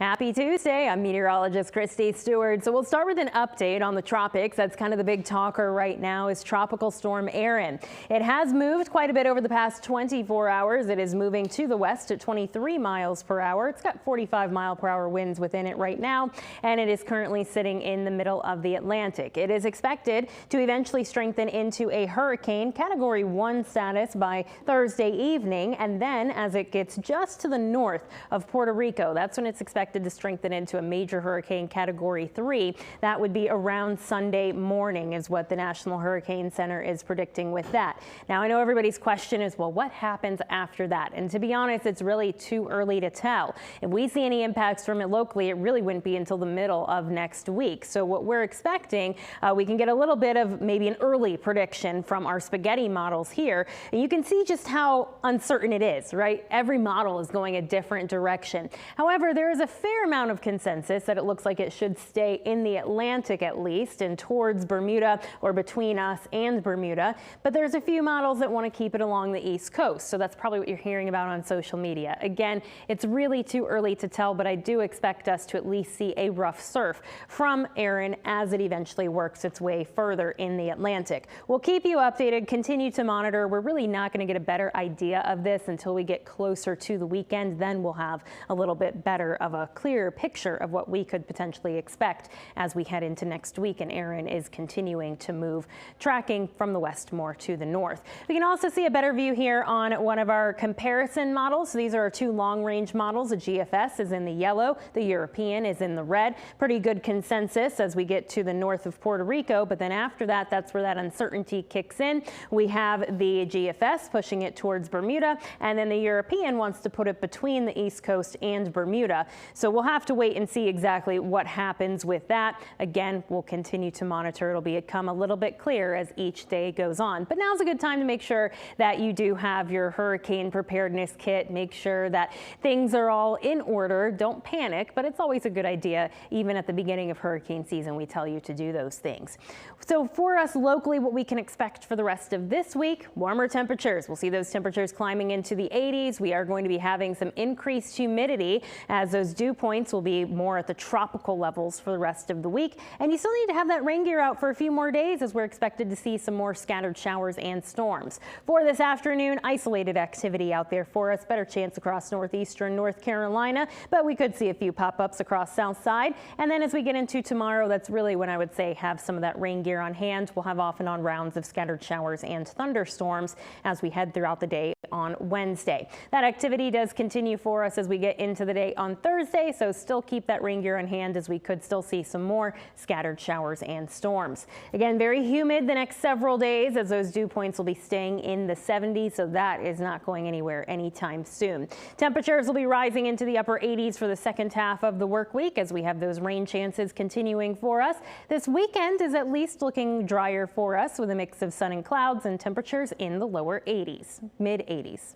Happy Tuesday. I'm meteorologist Christy Stewart. So we'll start with an update on the tropics. That's kind of the big talker right now is Tropical Storm Erin. It has moved quite a bit over the past 24 hours. It is moving to the west at 23 miles per hour. It's got 45-mile-per-hour winds within it right now, and it is currently sitting in the middle of the Atlantic. It is expected to eventually strengthen into a hurricane Category 1 status by Thursday evening, and then as it gets just to the north of Puerto Rico, that's when it's expected to strengthen into a major hurricane Category 3. That would be around Sunday morning is what the National Hurricane Center is predicting with that. Now, I know everybody's question is, well, what happens after that? And to be honest, it's really too early to tell. If we see any impacts from it locally, it really wouldn't be until the middle of next week. So what we're expecting, we can get a little bit of maybe an early prediction from our spaghetti models here. And you can see just how uncertain it is, right? Every model is going a different direction. However, there is a fair amount of consensus that it looks like it should stay in the Atlantic at least and towards Bermuda or between us and Bermuda. But there's a few models that want to keep it along the East Coast. So that's probably what you're hearing about on social media. Again, it's really too early to tell, but I do expect us to at least see a rough surf from Erin as it eventually works its way further in the Atlantic. We'll keep you updated, continue to monitor. We're really not going to get a better idea of this until we get closer to the weekend. Then we'll have a little bit better of a clearer picture of what we could potentially expect as we head into next week, and Erin is continuing to move, tracking from the west more to the north. We can also see a better view here on one of our comparison models. So these are our two long-range models. The GFS is in the yellow, the European is in the red. Pretty good consensus as we get to the north of Puerto Rico, but then after that, that's where that uncertainty kicks in. We have the GFS pushing it towards Bermuda, and then the European wants to put it between the East Coast and Bermuda. So we'll have to wait and see exactly what happens with that. Again, we'll continue to monitor. It'll become a little bit clearer as each day goes on. But now's a good time to make sure that you do have your hurricane preparedness kit. Make sure that things are all in order. Don't panic, but it's always a good idea. Even at the beginning of hurricane season, we tell you to do those things. So for us locally, what we can expect for the rest of this week, warmer temperatures. We'll see those temperatures climbing into the 80s. We are going to be having some increased humidity as those dew points will be more at the tropical levels for the rest of the week. And you still need to have that rain gear out for a few more days as we're expected to see some more scattered showers and storms. For this afternoon, isolated activity out there for us. Better chance across northeastern North Carolina, but we could see a few pop-ups across south side. And then as we get into tomorrow, that's really when I would say have some of that rain gear on hand. We'll have off and on rounds of scattered showers and thunderstorms as we head throughout the day on Wednesday. That activity does continue for us as we get into the day on Thursday, so still keep that rain gear on hand as we could still see some more scattered showers and storms. Again, very humid the next several days as those dew points will be staying in the 70s, so that is not going anywhere anytime soon. Temperatures will be rising into the upper 80s for the second half of the work week as we have those rain chances continuing for us. This weekend is at least looking drier for us with a mix of sun and clouds and temperatures in the lower 80s, mid 80s.